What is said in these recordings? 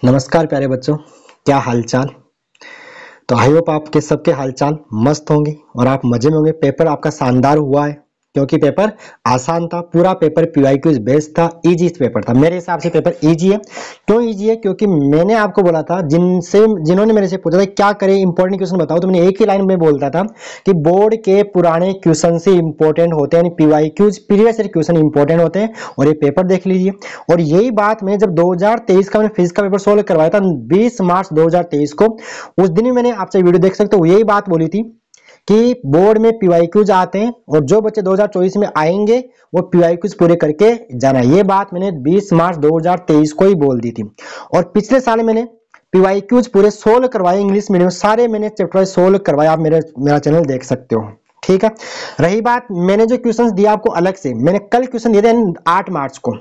नमस्कार प्यारे बच्चों, क्या हालचाल। तो आई होप आपके सबके हालचाल मस्त होंगे और आप मजे में होंगे। पेपर आपका शानदार हुआ है क्योंकि पेपर आसान था। पूरा पेपर पीवाईक्यू बेस्ड था, इजी पेपर था। मेरे हिसाब से पेपर इजी है। क्यों इजी है? क्योंकि मैंने आपको बोला था, जिन्होंने मेरे से पूछा था क्या करें, इंपॉर्टेंट क्वेश्चन बताओ, तो मैंने एक ही लाइन में बोलता था कि बोर्ड के पुराने क्वेश्चन से इंपॉर्टेंट होते हैं, PYQs previous year question important होते हैं। और ये पेपर देख लीजिए। और यही बात मैं जब 2023 का मैंने फिजिक्स का पेपर सोल्व करवाया था 20 मार्च 2023 को, उस दिन ही मैंने आपसे वीडियो देख सकते हो, यही बात बोली थी कि बोर्ड में पीवाईक्यूज आते हैं और जो बच्चे 2024 में आएंगे वो पीवाईक्यूज पूरे करके जाना। ये बात मैंने 20 मार्च 2023 को ही बोल दी थी। और पिछले साल मैंने पीवाईक्यूज पूरे सोल्व करवाए, इंग्लिश मीडियम सारे मैंने चैप्टर सोल्व करवाया। आप मेरा चैनल देख सकते हो, ठीक है। रही बात, मैंने जो क्वेश्चंस दिया आपको अलग से, मैंने कल क्वेश्चन दिए थे 8 मार्च को,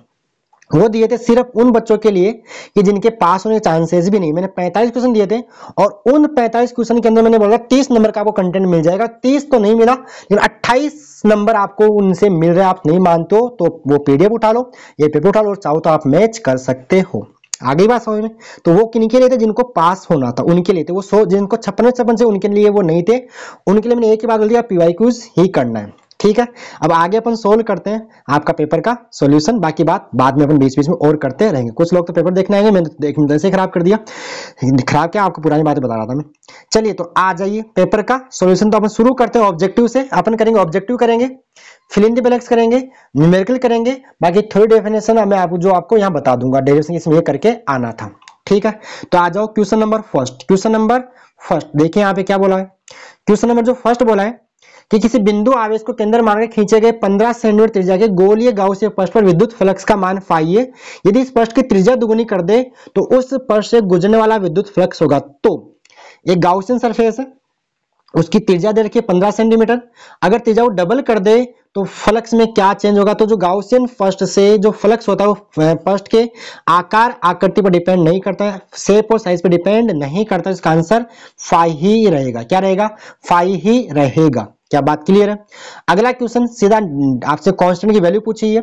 वो दिए थे सिर्फ उन बच्चों के लिए कि जिनके पास होने के चांसेस भी नहीं। मैंने 45 क्वेश्चन दिए थे और उन 45 क्वेश्चन के अंदर मैंने बोला 30 नंबर का आपको कंटेंट मिल जाएगा। 30 तो नहीं मिला, लेकिन 28 नंबर आपको उनसे मिल रहे हैं। आप नहीं मानते हो तो वो पीडीएफ उठा लो, ये पेपर उठा लो, और चाहो तो आप मैच कर सकते हो। आगे बात समझ में। तो वो किनके लिए थे? जिनको पास होना था उनके लिए थे वो। जिनको 56 से उनके लिए वो नहीं थे, उनके लिए मैंने एक ही बात बोल दिया, पीवाईक्यूज ही करना है, ठीक है। अब आगे अपन सोल्व करते हैं आपका पेपर का सॉल्यूशन। बाकी बात बाद में अपन बीच बीच में और करते रहेंगे। कुछ लोग तो पेपर देखने आएंगे, मैंने एक मिनट से खराब कर दिया। खराब क्या, आपको पुरानी बातें बता रहा था मैं। चलिए तो आ जाइए पेपर का सॉल्यूशन। तो अपन शुरू करते हैं ऑब्जेक्टिव से। अपन करेंगे ऑब्जेक्टिव, करेंगे फिल इन द ब्लैंक्स, करेंगे न्यूमेरिकल, करेंगे बाकी थोड़ी डेफिनेशन मैं आपको यहाँ बता दूंगा, डेरिवेशन इसमें करके आना था, ठीक है। तो आ जाओ question number first. Question number first देखिए यहाँ पे क्या बोला है। क्वेश्चन नंबर जो फर्स्ट बोला है कि किसी बिंदु आवेश को केंद्र मानकर खींचे गए 15 सेंटीमीटर त्रिज्या के गोलीय गाउसीय पृष्ठ पर विद्युत फ्लक्स का मान फाई है। यदि इस पृष्ठ की त्रिज्या दुगुनी कर दे तो उस पृष्ठ से गुजरने वाला विद्युत फ्लक्स होगा। तो एक गाउसियन सरफेस है, उसकी त्रिज्या दे रखी है 15 सेंटीमीटर। अगर त्रिज्या वो डबल कर दे तो फ्लक्स में क्या चेंज होगा? तो जो गाउसियन पृष्ठ से जो फ्लक्स होता है वो पृष्ठ के आकार आकृति पर डिपेंड नहीं करता है, शेप और साइज पर डिपेंड नहीं करता। इसका आंसर फाई ही रहेगा। क्या रहेगा? फाई ही रहेगा। क्या बात क्लियर है? अगला क्वेश्चन सीधा आपसे कांस्टेंट की वैल्यू पूछी है।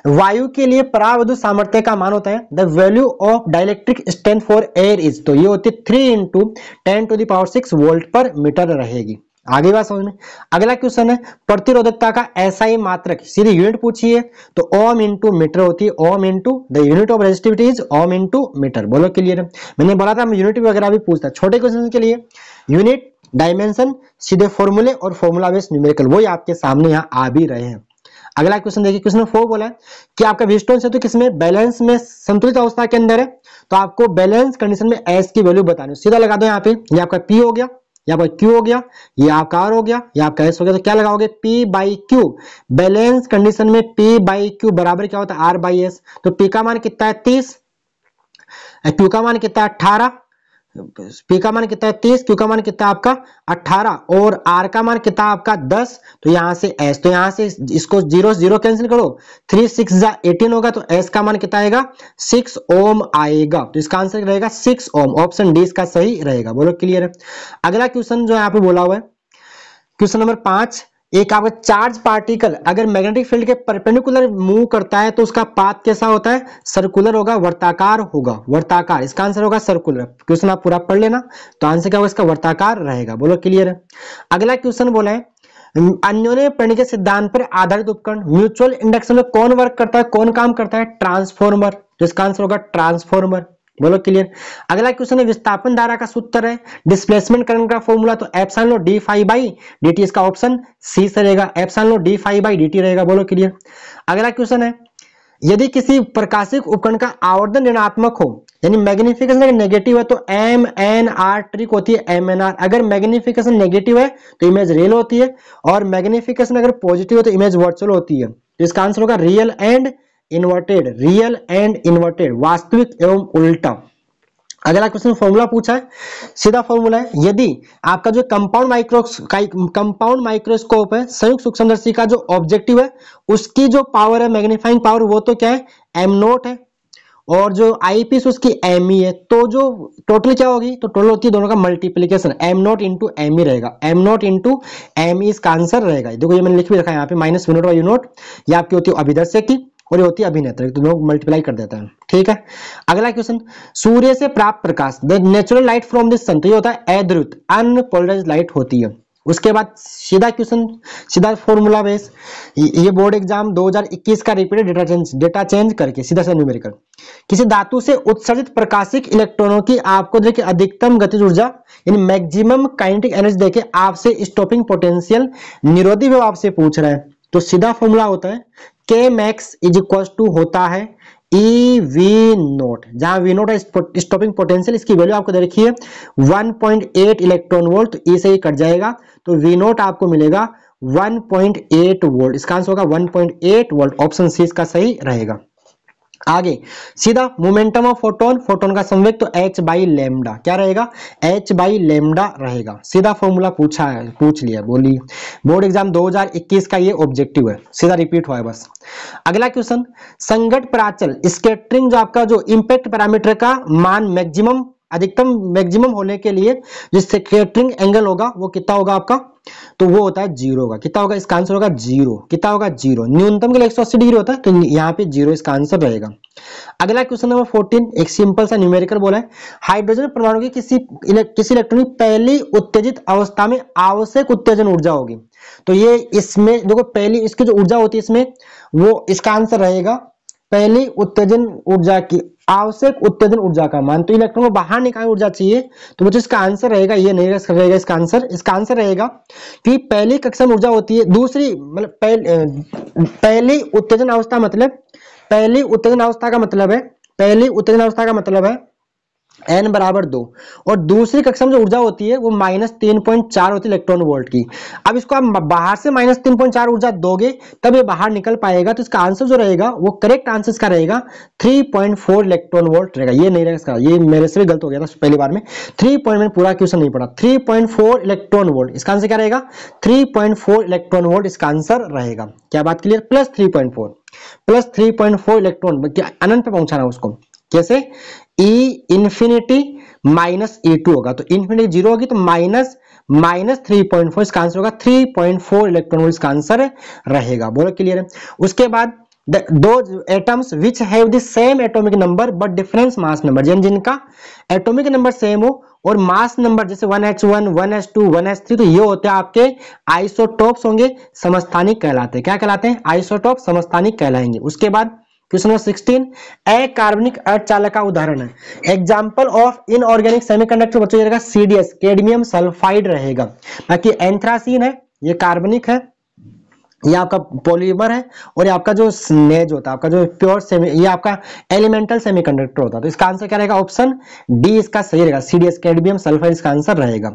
वायु के लिए पराविद्युत सामर्थ्य का मान होता है the value of dielectric strength for air is, तो ये होती है 3 × 10⁶ वोल्ट पर मीटर रहेगी। आगे बात समझ में। अगला क्वेश्चन है प्रतिरोधकता का एसआई मात्रक, सीधी यूनिट पूछी है तो ओम इंटू मीटर होती है। Ohm into the unit of resistivity is ohm into metre. बोलो क्लियर है? मैंने बोला था यूनिट वगैरह भी पूछता है छोटे क्वेश्चन के लिए। यूनिट, डायमेंशन, सीधे फॉर्मूले और फॉर्मूला बेस्ड न्यूमेरिकल वही आपके सामने यहाँ आ भी रहे हैं। अगला क्वेश्चन देखिए, क्वेश्चन 4 बोला है कि आपका व्हीटस्टोन से तो किसमें बैलेंस में संतुलित अवस्था के अंदर है, तो आपको बैलेंस कंडीशन में एस की वैल्यू बतानी। सीधा लगा दो यहाँ पे, ये आपका पी हो गया, ये आपका क्यू हो गया, ये आपका आर हो गया, ये आपका एस हो गया। तो क्या लगाओगे? P by Q. Balance condition में पी बाई क्यू बराबर क्या होता है? R by S. तो पी का मान कितना है? 30, क्यू का मान कितना है? 18, पी का मान कितना है? 30, क्यू का मान कितना है आपका? 18, और आर का मान कितना है आपका? 10। तो यहां से एस, तो यहां से इसको 0 0 कैंसिल करो, 3 6 जा 18 होगा, तो एस का मान कितना आएगा? 6 ओम आएगा। तो इसका आंसर रहेगा 6 ओम। ऑप्शन डी इसका सही रहेगा। बोलो क्लियर है? अगला क्वेश्चन जो यहाँ पे बोला हुआ है क्वेश्चन नंबर 5, एक आपका चार्ज पार्टिकल अगर मैग्नेटिक फील्ड के परपेंडिकुलर मूव करता है तो उसका पाथ कैसा होता है? सर्कुलर होगा, वर्ताकार होगा, वर्ताकार। इसका आंसर होगा सर्कुलर। क्वेश्चन आप पूरा पढ़ लेना, तो आंसर क्या होगा इसका? वर्ताकार रहेगा। बोलो क्लियर है? अगला क्वेश्चन बोला है अन्योन्य प्रेरणा के सिद्धांत पर आधारित उपकरण म्यूचुअल इंडक्शन में कौन वर्क करता है, कौन काम करता है? ट्रांसफॉर्मर। तो इसका आंसर होगा ट्रांसफॉर्मर। बोलो क्लियर? अगला क्वेश्चन है विस्थापन धारा का सूत्र है डिस्प्लेसमेंट करंट का फॉर्मूला, तो epsilon naught d phi by dt, इसका ऑप्शन सी से रहेगा, epsilon naught d phi by dt रहेगा। बोलो क्लियर? अगला क्वेश्चन है यदि किसी प्रकाशिक उपकरण का आवर्धन ऋणात्मक हो, यानी मैग्निफिकेशन नेगेटिव है, तो एम एन आर ट्रिक होती है MNR। अगर मैग्निफिकेशन नेगेटिव है तो इमेज रियल होती है, और मैग्निफिकेशन अगर पॉजिटिव है तो इमेज वर्चुअल होती है। तो इसका आंसर होगा real and inverted. Real and inverted, वास्तविक एवं उल्टा। अगला क्वेश्चन फॉर्मूला पूछा है, सीधा फॉर्मूला है यदि आपका जो कंपाउंड माइक्रोस्कोप है, संयुक्त सूक्ष्मदर्शी का जो ऑब्जेक्टिव है उसकी जो पावर है मैग्नीफाइंग पावर, वो तो क्या है? m0 है, और जो आईपीस उसकी ME है। तो जो टोटल क्या होगी? तो टोटल होती है दोनों का मल्टीप्लीकेशन, m0 इंटू ME रहेगा। m0 इंटू ME इसका आंसर रहेगा। देखो ये मैंने लिख भी रखा है यहाँ पे -v0/u0, ये आपकी होती है अभिदर्शक की, और ये होती है अभिनेत्र, तो दोनों मल्टीप्लाई कर देता है, ठीक है। अगला क्वेश्चन, सूर्य से प्राप्त प्रकाश, the natural light from the sun, तो ये होता है अद्रुत अनपोलराइज्ड लाइट होती है। उसके बाद सीधा क्वेश्चन, सीधा फॉर्मूला बेस, ये बोर्ड एग्जाम 2021 का रिपीटेड डेटा चेंज करके सीधा सा न्यूमेरिकल, किसी धातु से उत्सर्जित प्रकाशिक इलेक्ट्रॉनों की आपको देखिए अधिकतम गतिज ऊर्जा यानी मैक्सिमम काइनेटिक एनर्जी देके आपसे स्टॉपिंग पोटेंशियल निरोधी वेव आपसे पूछ रहा है, तो सीधा फॉर्मूला होता है के मैक्स इज इक्वल टू होता है ई वी नोट, जहां वी नोट है स्टॉपिंग पोटेंशियल, इसकी वैल्यू आपको दे रखी है 1.8 इलेक्ट्रॉन वोल्ट, तो ई से ही कट जाएगा, तो वी नोट आपको मिलेगा 1.8 वोल्ट, इसका आंसर होगा 1.8 वोल्ट, ऑप्शन सी इसका सही रहेगा। आगे सीधा मोमेंटम ऑफ फोटोन, फोटोन का संवेग तो h बाई लेमडा, क्या रहेगा h बाई लेमडा रहेगा, सीधा फॉर्मूला पूछ लिया, बोलिए बोर्ड एग्जाम 2021 का ये ऑब्जेक्टिव है, सीधा रिपीट हुआ है बस। अगला क्वेश्चन, संगत प्राचल स्कैटरिंग, जो आपका जो इंपैक्ट पैरामीटर का मान मैक्सिमम अधिकतम मैक्सिमम होने के लिए जो स्कैटरिंग एंगल होगा वो कितना होगा आपका, तो वो होता है 0 होगा, कितना होगा इसका आंसर होगा 0, कितना होगा 0, न्यूनतम के लिए 180 डिग्री होता है, तो यहाँ पे 0 इसका आंसर रहेगा। अगला क्वेश्चन नंबर 14, एक सिंपल सा न्यूमेरिकल बोला है, हाइड्रोजन परमाणु की किसी इलेक्ट्रॉन की पहली उत्तेजित अवस्था में आवश्यक उत्तेजन ऊर्जा होगी, तो ये इसमें देखो पहली इसकी जो ऊर्जा होती है इसमें, वो इसका आंसर रहेगा पहली उत्तेजन ऊर्जा की आवश्यक उत्तेजन ऊर्जा का मान, तो इलेक्ट्रॉन को बाहर निकालने ऊर्जा चाहिए, तो मुझे इसका आंसर रहेगा ये नहीं रहेगा इसका आंसर रहेगा कि पहली कक्षा में ऊर्जा होती है, दूसरी मतलब पहली उत्तेजन अवस्था मतलब पहली उत्तेजन अवस्था का मतलब है n बराबर 2, और दूसरी कक्षा में जो ऊर्जा होती है वो -3.4 होती है इलेक्ट्रॉन वोल्ट की। अब इसको आप बाहर से -3.4 ऊर्जा दोगे तब ये बाहर निकल पाएगा, तो इसका आंसर जो रहेगा वो करेक्ट आंसर इसका रहेगा 3.4 इलेक्ट्रॉन वोल्ट रहेगा, ये नहीं रहेगा इसका, ये मेरे से भी गलत हो गया था पहली बार में, 3 मैंने पूरा क्वेश्चन नहीं पढ़ा, 3.4 इलेक्ट्रॉन वोल्ट इसका आंसर क्या रहेगा, 3.4 इलेक्ट्रॉन वोल्ट इसका आंसर रहेगा। क्या बात क्लियर, प्लस 3.4 इलेक्ट्रॉन अनंत पे पहुंचाना उसको, कैसे E इंफिनिटी माइनस E2 होगा, तो इंफिनिटी 0 होगी तो माइनस 3.4 इसका आंसर होगा, 3.4 इलेक्ट्रॉन वोल्ट इसका आंसर रहेगा, बोलो क्लियर है। उसके बाद दो atoms which have the same atomic number but difference mass number, जिनका एटॉमिक नंबर सेम हो और मास नंबर जैसे 1h1 1h2 1h3, तो ये होते हैं आपके आइसोटोप्स होंगे, समस्थानिक कहलाते हैं, क्या कहलाते हैं आइसोटोप समस्थानिक कहलाएंगे। उसके बाद क्वेश्चन नंबर 16, अकार्बनिक अर्धचालक का उदाहरण है, एग्जांपल ऑफ इनऑर्गेनिक सेमीकंडक्टर बच्चों रहेगा CDS कैडमियम सल्फाइड रहेगा, बाकी एंथ्रासीन है ये कार्बनिक है, ये आपका पॉलीमर है, और ये आपका जो स्नेज होता है आपका जो प्योर सेमी, ये आपका एलिमेंटल सेमीकंडक्टर होता है, तो इसका आंसर क्या रहेगा ऑप्शन डी इसका सही रहेगा, CDS कैडमियम सल्फाइड इसका आंसर रहेगा।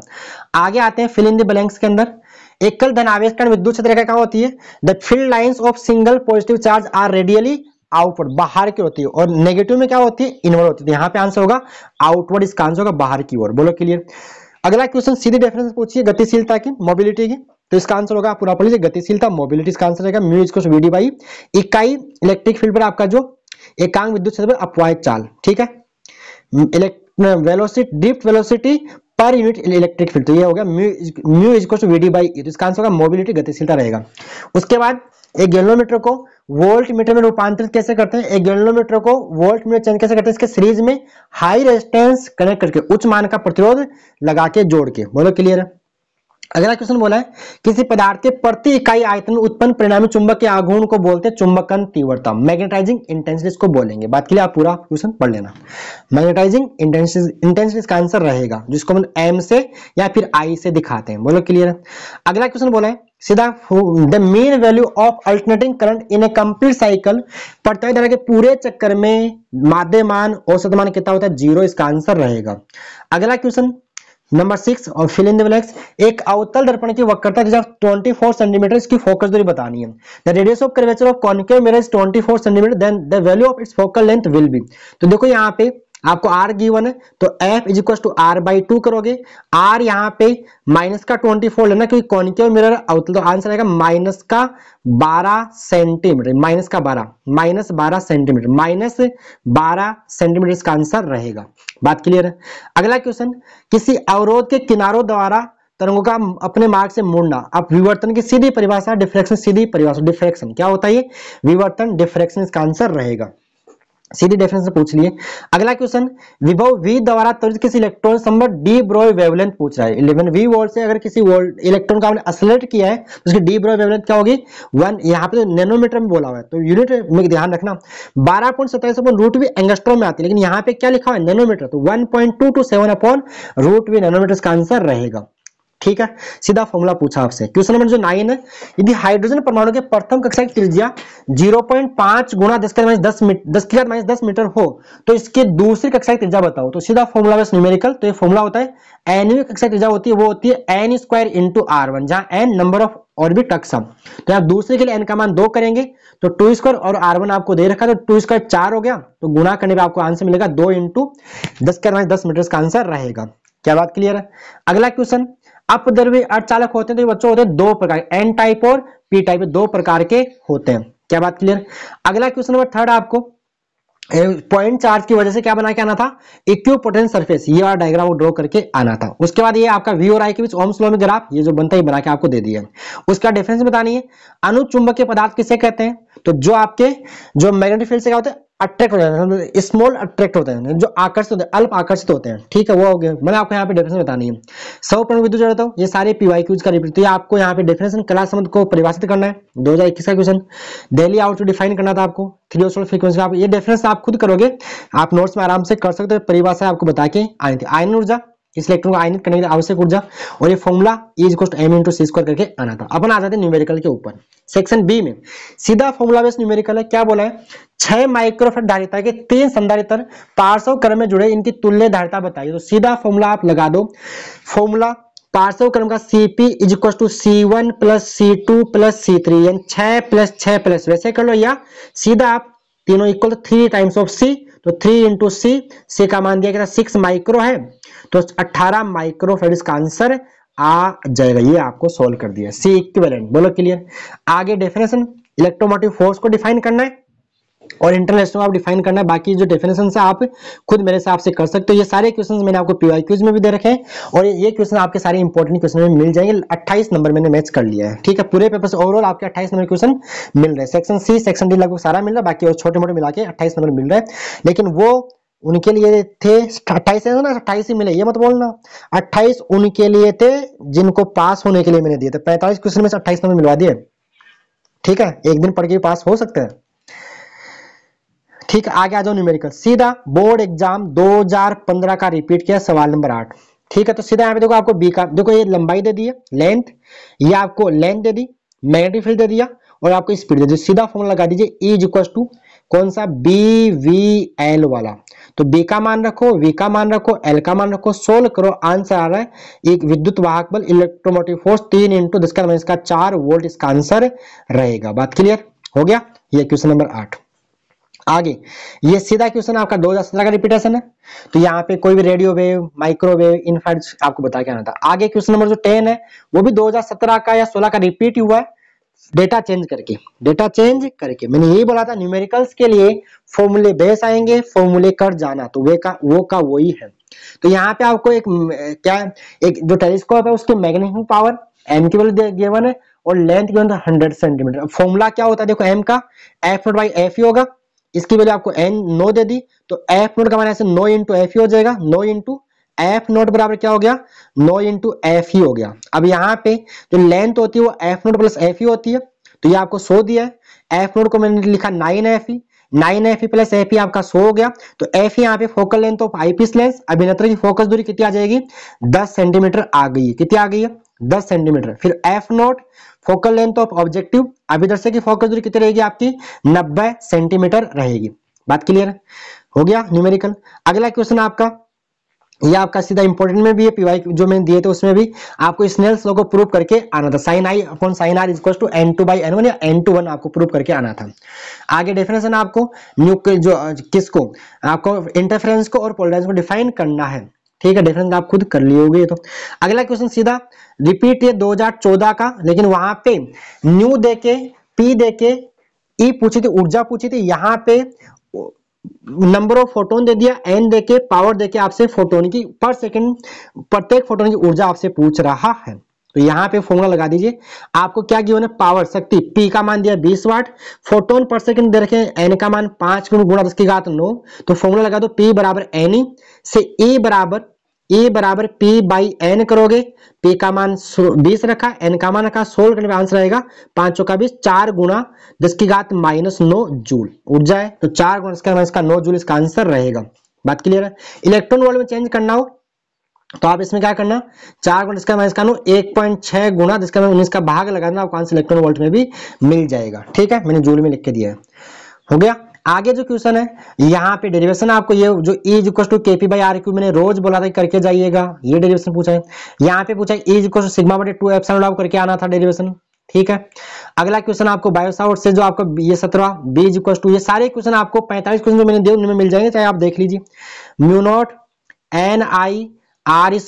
आगे आते हैं फिल इन द ब्लैंक्स के अंदर, एकल धनावेश का विद्युत क्षेत्र रेखा क्या होती है, the field lines of single positive charge are radially outward, बाहर की होती है, और नेगेटिव में क्या होती है इनवर्ड होती है, यहाँ पे आंसर होगा आउटवर्ड, इसका आंसर होगा बाहर की ओर, बोलो क्लियर। अगला क्वेश्चन सीधी डेफिनेशन पूछिए गतिशीलता की, मोबिलिटी की, तो इसका आंसर होगा पूरा पढ़ लीजिए, गतिशीलता मोबिलिटी इसका आंसर रहेगा mu equal to we D by इकाई इलेक्ट्रिक फील्ड पर आपका जो एकांक विद्युत क्षेत्र पर अपवाहित चाल, ठीक है, वेलोसिटी ड्रिफ्ट वेलोसिटी पर यूनिट इलेक्ट्रिक फील्ड, तो ये हो गया mu equal to we D by E, तो इसका आंसर होगा मोबिलिटी गतिशीलता रहेगा। उसके बाद एक गैल्वेनोमीटर को वोल्ट मीटर में रूपांतरित कैसे करते हैं, एक गैल्वेनोमीटर को वोल्ट मीटर चेंज कैसे करते हैं, इसके सीरीज में हाई रेजिस्टेंस कनेक्ट करके उच्च मान का प्रतिरोध लगा के जोड़ के, बोलो क्लियर है। अगला क्वेश्चन बोला है किसी पदार्थ के प्रति इकाई आयतन में उत्पन्न परिणामी चुंबक के आघूर्ण को बोलते हैं चुंबकन तीव्रता, मैग्नेटाइजिंग इंटेंसिटी इसको बोलेंगे, बात के लिए आप पूरा क्वेश्चन पढ़ लेना। मैग्नेटाइजिंग इंटेंसिटी इसका आंसर रहेगा, जिसको हम एम से या फिर आई से दिखाते हैं, बोलो क्लियर है। अगला क्वेश्चन बोला है सीधा the mean value of alternating current in A complete cycle, प्रत्येक धारा के पूरे चक्कर में माध्य मान औसत मान कितना होता है 0, इसका आंसर रहेगा। अगला क्वेश्चन नंबर 6 और फिल इन द ब्लैंक्स, एक अवतल दर्पण की वक्रता 24 सेंटीमीटर, इसकी फोकस दूरी बतानी है, the radius of curvature of concave mirror is 24 centimetre, then the value of its focal length will be, तो देखो यहाँ पे आपको r गिवन है तो f is equal to r/2 करोगे, r यहाँ पे माइनस का 24 लेना क्योंकि कॉन्केव मिरर अवतल, तो आंसर आएगा माइनस का 12 सेंटीमीटर, माइनस 12 सेंटीमीटर इसका आंसर रहेगा, बात क्लियर है। अगला क्वेश्चन, किसी अवरोध के किनारों द्वारा तरंगों का अपने मार्ग से मुड़ना। अब विवर्तन की सीधी परिभाषा, डिफ्रैक्शन सीधी परिभाषा। डिफ्रैक्शन क्या होता है? ये विवर्तन, डिफ्रैक्शन इसका आंसर रहेगा। सीधी डेफिनेशन पूछ लिए। अगला क्वेश्चन, विभव v द्वारा त्वरित किसी इलेक्ट्रॉन संबंध डी ब्रोई वेवलेंथ पूछ रहा है। 11 v वोल्ट से अगर किसी वोल्ट इलेक्ट्रॉन का आपने एक्सेलरेट किया है तो उसकी डी ब्रोई वेवलेंथ क्या होगी? 1। यहाँ पे तो नैनोमीटर में बोला हुआ है तो यूनिट में ध्यान रखना। 12.27/√v एंगस्ट्रॉम में आती है, लेकिन यहाँ पे क्या लिखा हुआ है? नैनोमीटर। तो 1.227/√v नैनोमीटर का आंसर रहेगा। ठीक है, सीधा फॉर्मूला पूछा आपसे। क्वेश्चन नंबर जो 9 है, यदि हाइड्रोजन परमाणु के प्रथम कक्षा की त्रिज्या 0.5 गुणा 10⁻10 मीटर हो तो इसके दूसरी कक्षा की त्रिज्या बताओ। तो सीधा फॉर्मूला बेस न्यूमेरिकल। तो ये फॉर्मूला होता है nवीं कक्षा की त्रिज्या होती है वो होती है n² × r1, जहां n नंबर ऑफ ऑर्बिट अक्षम। तो आप दूसरे के लिए n का मान 2 करेंगे तो 2² और r1 आपको दे रखा है तो 2² 4 हो गया, तो गुणा करने पे आपको आंसर मिलेगा 2 × 10⁻10 मीटर का आंसर रहेगा। क्या बात क्लियर है? अगला क्वेश्चन, अपद्रव्य अर्धचालक होते हैं तो ये बच्चों होते हैं दो प्रकार, एन टाइप और पी टाइप, दो प्रकार के होते हैं। क्या बात क्लियर? अगला क्वेश्चन नंबर 3 आपको पॉइंट चार्ज की वजह से क्या बना के आना था? इक्विपोटेंट सरफेस, ये वाला डायग्राम ड्रॉ करके आना था। उसके बाद ये आपका वी और आई के बीच ओम्स लॉ में ग्राफ, ये जो बनता है बना के आपको दे दिया। उसका डिफरेंस बतानी है। अनुचुंबकीय पदार्थ किसे कहते हैं? तो जो आपके जो मैग्नेटिक फील्ड से क्या होते हैं? अट्रैक्ट हो जाते हैं, स्मॉल अट्रैक्ट होते हैं, जो आकर्षित होते हैं, अल्प आकर्षित होते हैं। ठीक है, वो हो गया। मैंने आपको यहाँ पे डेफिनेशन बतानी है। सौपर्ण विद्युत जड़ता हूँ, ये सारे पीवाईक्यूज का रिपीट। तो ये आपको यहाँ पे डेफिनेशन कला संबंध को परिभाषित करना है। 2021 का क्वेश्चन। दिल्ली आउट डिफाइन करना था आपको। 3 ओसोल फ्रीक्वेंसी आप ये डेफिनेशन आप खुद करोगे, आप नोट्स में आराम से कर सकते हो। परिभाषा आपको बता के आनी थी। आयन ऊर्जा, इस इलेक्ट्रॉन को आयनित करने के लिए आवश्यक ऊर्जा, और ये फॉर्मूला E = m/c² करके आना था। अपन आ जाते हैं न्यूमेरिकल के ऊपर। सेक्शन बी में सीधा फॉर्मूला बेस्ड न्यूमेरिकल है। क्या बोला है? 6 माइक्रोफेड धारिता के 3 संधारित्र पार्श्व क्रम में जुड़े, इनकी तुल्य धारिता बताइए। तो सीधा फॉर्मूला आप लगा दो। फॉर्मूला पार्श्व क्रम का Cp = C1 + C2 + C3, यानी 6 + 6 + वैसे कर लो, या सीधा आप तीनों इक्वल 3 टाइम्स ऑफ C, तो 3 × C का मान दिया गया 6 माइक्रो है, तो 18 माइक्रोफेड इसका आंसर आ जाएगा। ये आपको सोल्व कर दिया। C इक्विवेलेंट, बोलो क्लियर? आगे डेफिनेशन, इलेक्ट्रोमोटिव फोर्स को डिफाइन करना है और इंटरनेशनल आप डिफाइन करना है। बाकी जो डेफिनेशन है आप खुद मेरे हिसाब से कर सकते हो। ये सारे क्वेश्चंस मैंने आपको पीवाईक्यूज में भी दे रखे हैं और ये क्वेश्चन आपके सारे इंपॉर्टेंट क्वेश्चन में मिल जाएंगे। 28 नंबर मैंने मैच कर लिया है। ठीक है, पूरे पेपर से ओवरऑल आपके 28 नंबर क्वेश्चन मिल रहे हैं। सेक्शन सी, सेक्शन डी लगभग सारा मिल रहा है, बाकी और छोटे मोटे मिला के 28 नंबर मिल रहा है। लेकिन वो उनके लिए थे 28 है ना, 28 ही मिले, ये मत बोलना। 28 उनके लिए थे जिनको पास होने के लिए मैंने दिए थे। 45 क्वेश्चन में से 28 नंबर मिलवा दिए। ठीक है, एक दिन पढ़ के पास हो सकते हैं। ठीक है, आगे आ जाओ न्यूमेरिकल। सीधा बोर्ड एग्जाम 2015 का रिपीट किया, सवाल नंबर 8। ठीक है, तो सीधा यहाँ पे देखो आपको बी का, देखो ये लंबाई दे दी है, लेंथ, ये आपको लेंथ दे दी, मैग्नेटिक फील्ड दे दिया और आपको स्पीड दे दी। सीधा फॉर्मूला लगा दीजिए E = कौन सा? BVL वाला। तो B का मान रखो, V का मान रखो, L का मान रखो, सोल्व करो। आंसर आ रहा है एक विद्युत वाहक बल, इलेक्ट्रोमोटिव फोर्स 3 × 10⁻⁴ वोल्ट इसका आंसर रहेगा। बात क्लियर हो गया? ये क्वेश्चन नंबर 8। आगे ये सीधा क्वेश्चन आपका 2017 का रिपीटेशन है। तो यहाँ पे कोई भी रेडियो वेव, माइक्रोवेव, इनफ्रारेड आपको बता के आना था। आगे क्वेश्चन नंबर जो 10 है वो भी 2017 का या 16 का रिपीट हुआ है, डेटा चेंज करके। मैंने यही बोला था न्यूमेरिकल्स के लिए फॉर्मूले बेस आएंगे, फॉर्मूले कर जाना, तो वो ही है। तो यहाँ पे आपको एक जो टेलीस्कोप है उसकी मैग्नीफिकेशन पावर m की वैल्यू गिवन है और लेंथ गिवन है 100 सेंटीमीटर। फॉर्मूला क्या होता है? देखो m का F0/F होगा, इसकी वैल्यू आपको n 9 दे दी, तो F0 का मान ऐसे 9 × F हो जाएगा। 9 × F0 बराबर क्या हो गया? 9 × F हो गया। अब यहाँ पे जो लेंथ होती है वो F0 + F होती है, तो ये आपको 100 दिया है। F0 को मैंने लिखा 9Fe, 9Fe + Fe आपका 100 हो गया। तो F यहाँ पे focal length of eyepiece lens, अभिनेत्र की फोकस दूरी कितनी आ जाएगी? 10 सेंटीमीटर आ गई है। कितनी आ गई है? 10 सेंटीमीटर। फिर F0 focal length of objective, अभिदर्शक की फोकस दूरी कितनी रहेगी आपकी? 90 सेंटीमीटर रहेगी। बात क्लियर हो गया? न्यूमेरिकल। अगला क्वेश्चन आपका, ये आपका सीधा इंपॉर्टेंट में भी है, पीवाई जो मैंने दिए थे उसमें भी आपको स्नेल्स लॉ को प्रूव करके आना था। sin I / sin r = n2/n1 या n2/1 आपको प्रूव करके आना था। आगे डेफिनेशन आपको किसको आपको इंटरफेरेंस को और पोलराइजेशन को डिफाइन करना है। ठीक है, डिफरेंस आप खुद कर लिए होगे। तो अगला क्वेश्चन सीधा रिपीट है 2014 का, लेकिन वहां पे न्यू देके, पी देके, ई पूछी थी, ऊर्जा पूछी थी। यहाँ पे नंबर ऑफ फोटोन दे दिया, एन देके पावर देके आपसे फोटोन की पर सेकंड, प्रत्येक फोटोन की ऊर्जा आपसे पूछ रहा है। तो यहाँ पे फॉर्मूला लगा दीजिए। आपको क्या गिवन है, पावर शक्ति पी का मान दिया 20 वाट, फोटोन पर सेकंड दे रखे हैं, एन का मान 5 गुणा 10 की घात 9। तो फॉर्मूला लगा दो पी बराबर एन ई से ए बराबर पी बाई एन करोगे। पी का मान 20 रखा, एन का मान रखा, सोल्व करने में आंसर आएगा 5 चौका 20, 4 गुणा 10 की घात -9 जूल ऊर्जा है। तो 4 गुणा 10 का इसका 9 जूल इसका आंसर रहेगा। बात क्लियर है। इलेक्ट्रॉन वोल्ट में चेंज करना हो तो आप इसमें क्या करना, 4 गुणा इसका माइनस का 1.6 गुणा जिसका 19 का भाग लगाना, आपको आंसर इलेक्ट्रॉन वोल्ट में भी मिल जाएगा। ठीक है, मैंने जूल में लिख के दिया है। हो गया। आगे जो क्वेश्चन है यहाँ पे डेरिवेशन आपको ये जो E = KP by R Q मैंने रोज बोला था करके जाइएगा, ये डेरिवेशन पूछा है। यहाँ पे पूछा है E = सिग्मा/2 एप्सिलॉन नॉट करके आना था डेरिवेशन। ठीक है। अगला क्वेश्चन आपको बायोसावर्ट से जो आपका ये 17 B = ये सारे क्वेश्चन आपको 45 क्वेश्चन जो मैंने दिए उनमें मिल जाएंगे, चाहे आप देख लीजिए। μ0 NI r²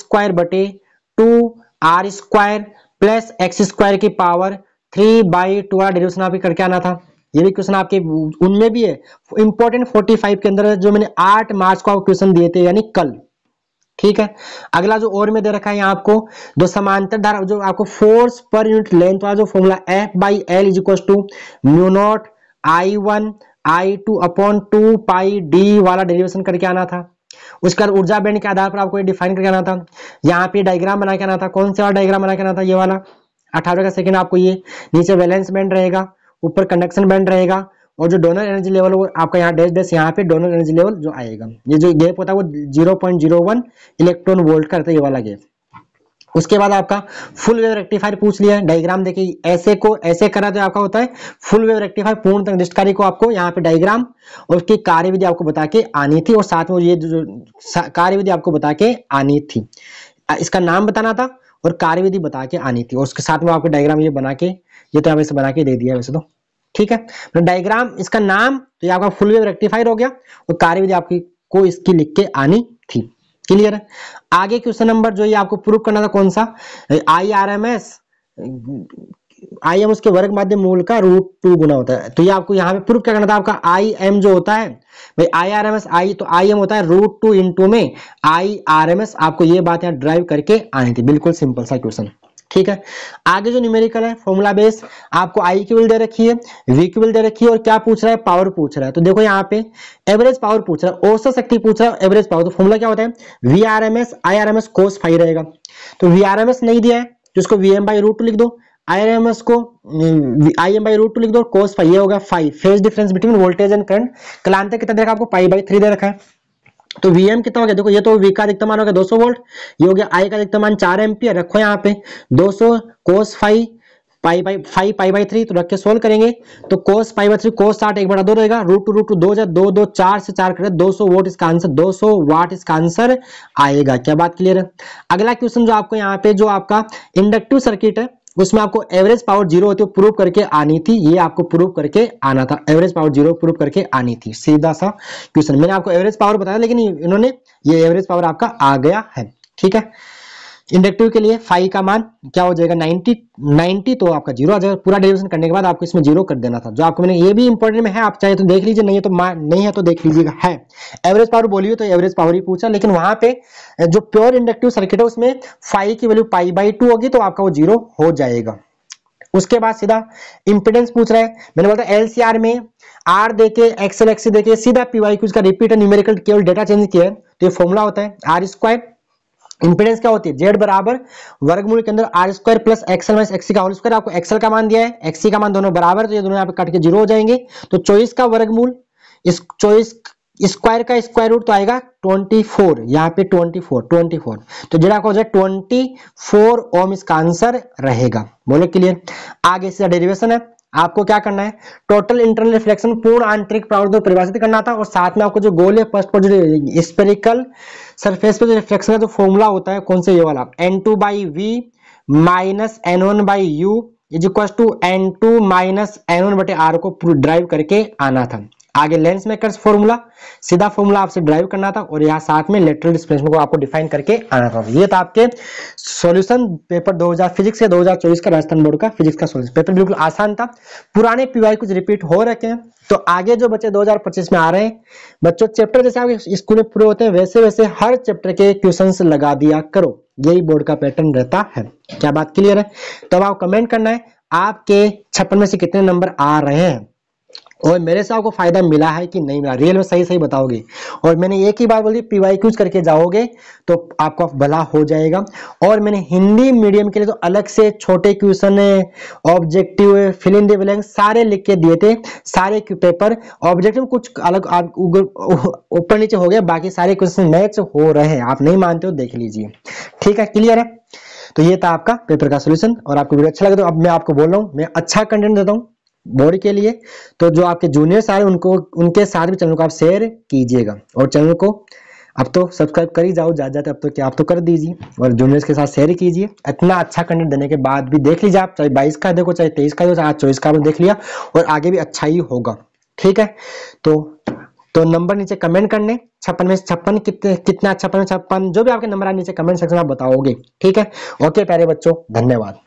r² plus x² की पावर 3/2 वाला डेरिवेशन आपके करके आना था। ये भी क्वेश्चन आपके उनमें भी है इंपॉर्टेंट 45 के अंदर जो मैंने 8 मार्च को क्वेश्चन दिए थे यानी कल। ठीक है। अगला जो और में दे रखा है यहाँ आपको दो समांतर धारा जो आपको फोर्स पर यूनिट लेंथ वाला जो formula F/L = μ0 I1 I2 upon 2 पाई d वाला डेरिवेशन करके आना था। उसके बाद ऊर्जा बैंड के आधार पर आपको ये डिफाइन करके आना था। यहाँ पे डायग्राम बना के आना था। कौन सा वाला डायग्राम बना के आना था, ये वाला 18 का सेकंड। आपको ये नीचे वैलेंस बैंड रहेगा, ऊपर कंडक्शन बैंड रहेगा, और जो डोनर एनर्जी लेवल वो आपका यहाँ डैश डैश यहाँ पे डोनर एनर्जी लेवल जो आएगा, ये जो गैप होता है वो 0.01 इलेक्ट्रॉन वोल्ट का रहता है, ये वाला गैप। उसके बाद आपका फुल वेव रेक्टिफायर पूछ लिया है। डायग्राम देखिए, ऐसे को ऐसे करा तो आपका होता है फुल वेव रेक्टिफायर पूर्ण तंगनिष्ठकारी को आपको यहाँ पे डायग्राम और उसकी कार्यविधि आपको बता के आनी थी, और साथ में ये जो कार्यविधि आपको बता के आनी थी, इसका नाम बताना था और कार्यविधि बता के आनी थी, और उसके साथ में आपको डायग्राम ये बना के, ये तो आप ऐसे बना के दे दिया वैसे तो। ठीक है, तो डायग्राम इसका नाम तो ये आपका फुल वेव रेक्टिफायर हो गया, और कार्यविधि आपकी को इसकी लिख के आनी थी। क्लियर है। आगे क्वेश्चन नंबर जो ये आपको प्रूव करना था कौन सा, IM उसके वर्ग माध्य मूल का √2 गुना होता है। तो ये आपको यहाँ पे प्रूव क्या करना था, आपका IM जो होता है भाई IRMS I तो IM होता है √2 इंटू में IRMS। आपको ये बात यहाँ ड्राइव करके आनी थी। बिल्कुल सिंपल सा क्वेश्चन। ठीक है। आगे जो न्यूमेरिकल है फॉर्मूला बेस, आपको I की वैल्यू दे रखी है, V की वैल्यू दे रखी है, और क्या पूछ रहा है, पावर पूछ रहा है। तो देखो यहाँ पे एवरेज पावर पूछ रहा है, औसत शक्ति पूछ रहा है, एवरेज पावर। तो फॉर्मूला क्या होता है, VRMS IRMS cos फाई रहेगा। तो VRMS नहीं दिया है तो इसको VM/√2 लिख दो, IRMS को IM/√2 लिख दो, cos फाई ये होगा phi, phase difference between voltage and current. कालांतर कितना दे रखा है आपको, π/3 दे रखा है। तो Vm कितना हो गया, देखो ये तो V का अधिकतम मान हो गया 200 वोल्ट, ये हो गया I का अधिकतम मान 4 एम्पियर। रखो यहाँ पे 200 cos फाई π/3, तो रख के सोल्व करेंगे तो cos π/3 cos 60 1/2 रहेगा, √2 2 2 2 4 से 4 करे 200 वोट इसका आंसर, 200 वाट इसका आंसर आएगा। क्या बात क्लियर है। अगला क्वेश्चन जो आपको यहाँ पे जो आपका इंडक्टिव सर्किट है उसमें आपको एवरेज पावर 0 होती है प्रूव करके आनी थी, ये आपको प्रूव करके आना था, एवरेज पावर 0 प्रूव करके आनी थी। सीधा सा क्वेश्चन, मैंने आपको एवरेज पावर बताया लेकिन इन्होंने ये एवरेज पावर आपका आ गया है। ठीक है। इंडक्टिव के लिए फाई का मान क्या हो जाएगा 90 तो आपका 0 आ जाएगा। पूरा डेरिवेशन करने के बाद आपको इसमें 0 कर देना था, जो आपको मैंने, ये भी इंपॉर्टेंट में है, आप चाहे तो देख लीजिए, नहीं है तो नहीं है तो देख लीजिएगा। है एवरेज पावर बोलिए तो एवरेज पावर ही पूछा, लेकिन वहां पे जो प्योर इंडक्टिव सर्किट है उसमें फाई की वैल्यू π/2 होगी तो आपका वो 0 हो जाएगा। उसके बाद सीधा इंपेडेंस पूछ रहा है। मैंने बोला था LCR में R देके XL XC देके सीधा PYQ का रिपीट न्यूमेरिकल केवल डेटा चेंज किया है, तो ये फॉर्मूला होता है R²। इंपेडेंस क्या होती है, Z बराबर वर्गमूल के अंदर R² plus XL minus XC का होल स्क्वायर। आपको XL का मान दिया है, XC का मान दोनों बराबर, तो ये दोनों यहाँ पे कट के 0 हो जाएंगे। तो 24 का वर्गमूल, इस 24 स्क्वायर का स्क्वायर रूट तो आएगा 24, यहाँ पे 24 तो जरा हो जाए 24 ओम इसका आंसर रहेगा। बोलो क्लियर। आगे से डेरिवेशन है, आपको क्या करना है, टोटल इंटरनल रिफ्लेक्शन पूर्ण आंतरिक प्रावधान को परिभाषित करना था, और साथ में आपको जो गोल है फर्स्ट पर जो स्फेरिकल सरफेस पे जो रिफ्लेक्शन का जो फॉर्मूला होता है कौन से, ये वाला N2/V minus N1/U is equal to N2 minus N1/R को ड्राइव करके आना था। आगे लेंस मेकर्स फॉर्मूला, सीधा फॉर्मूला आपसे ड्राइव करना था और यहाँ साथ में लेटरल डिस्प्लेसमेंट को आपको डिफाइन करके आना था। ये था आपके सॉल्यूशन पेपर 2000 फिजिक्स के 2024 का राजस्थान बोर्ड का फिजिक्स का सॉल्यूशन। पेपर बिल्कुल आसान था, पुराने पीवाई कुछ रिपीट हो रखे हैं, तो आगे जो बच्चे 2025 में आ रहे हैं बच्चों, चैप्टर जैसे आपके स्कूल में पूरे होते हैं वैसे वैसे हर चैप्टर के क्वेश्चंस लगा दिया करो, यही बोर्ड का पैटर्न रहता है। क्या बात क्लियर है? तो अब आपको कमेंट करना है आपके 56 में से कितने नंबर आ रहे हैं और मेरे से आपको फायदा मिला है कि नहीं मिला, रियल में सही सही बताओगे। और मैंने एक ही बात बोली, पीवाईक्यूज करके जाओगे तो आपको भला हो जाएगा। और मैंने हिंदी मीडियम के लिए तो अलग से छोटे question, objective, fill in the blank सारे लिख के दिए थे, सारे पेपर। ऑब्जेक्टिव कुछ अलग ऊपर नीचे हो गया, बाकी सारे क्वेश्चन मैच हो रहे हैं, आप नहीं मानते हो देख लीजिए। ठीक है, क्लियर है? तो ये था आपका पेपर का सोल्यूशन। और आपको वीडियो अच्छा लगे तो अब मैं आपको बोल रहा हूँ, मैं अच्छा कंटेंट देता हूँ बोर्ड के लिए, तो जो आपके जूनियर्स आ रहे हैं उनको, उनके साथ भी चैनल को आप शेयर कीजिएगा। और चैनल को अब तो सब्सक्राइब कर ही जाओ जाते अब तो, क्या आप तो कर दीजिए और जूनियर्स के साथ शेयर कीजिए। इतना अच्छा कंटेंट देने के बाद भी देख लीजिए आप, चाहे 22 का देखो चाहे 23 का देखो चाहे 24 का देख लिया, और आगे भी अच्छा ही होगा। ठीक है, तो नंबर नीचे कमेंट करने, 56 में 56 कितना 56 में 56 जो भी आपके नंबर आए नीचे कमेंट सेक्शन में आप बताओगे। ठीक है, ओके प्यारे बच्चों, धन्यवाद।